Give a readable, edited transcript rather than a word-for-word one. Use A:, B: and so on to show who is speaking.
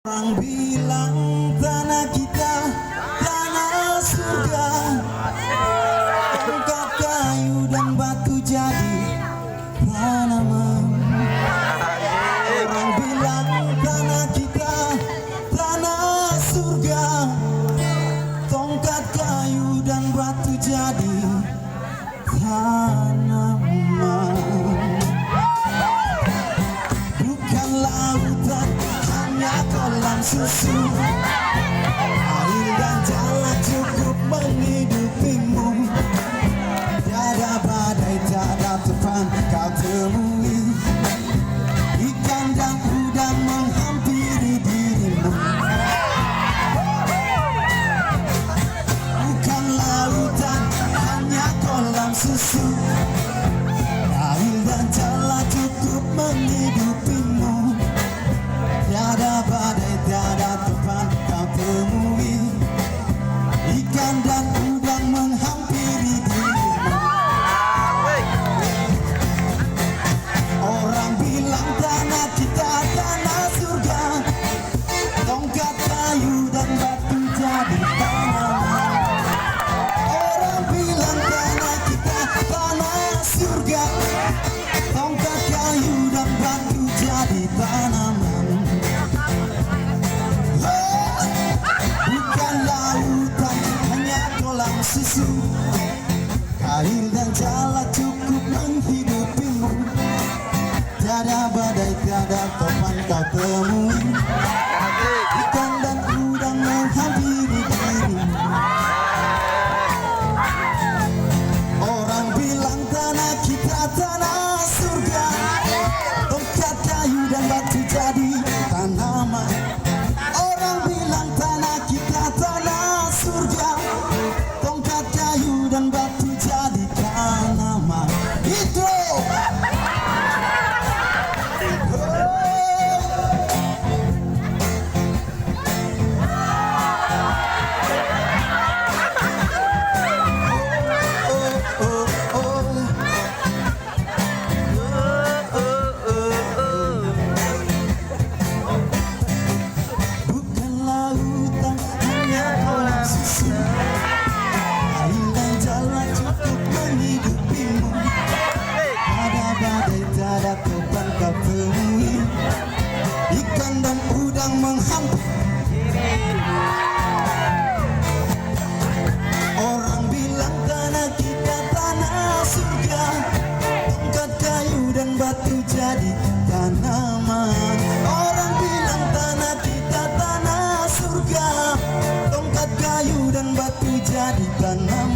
A: Orang bilang tanah kita tanah surga, tongkat kayu dan batu jadi tanaman. Orang bilang tanah kita tanah surga, tongkat kayu dan batu jadi tanaman. Bukan lautan, hanya kolam susu, air dan jalan cukup menghidupimu. Tiada badai, tiada tufan kau temui, ikan dan udang menghampiri dirimu. Bukan lautan, hanya kolam susu, air dan jalan cukup menghidupimu. Tiada badai, tiada tufan kau temui, ikan dan udang menghampiri dirimu. Orang bilang tanah kita tanah surga, tongkat kayu dan batu jadi tanaman. Orang bilang tanah kita tanah surga, tongkat kayu dan batu jadi tanaman. Bukan lautan, hanya kolam susu, air dan jala cukup menghidupimu. Tiada badai, tiada topan kau temui, ikan dan udang menghampiri dirimu. Orang bilang tanah kita tanah surga, tongkat kayu dan batu jadi tanaman. Orang bilang tanah kita tanah surga, tongkat kayu dan batu jadi tanaman. Itu bukan lautan, hanya kolam susu, air dan jalan cukup menghidupimu. Tiada badai, tiada topan kau temui, ikan dan udang menghampiri. Orang bilang tanah kita tanah surga, tongkat kayu dan batu jadi tanaman. Orang bilang tanah kita tanah surga, tongkat kayu dan batu jadi tanaman.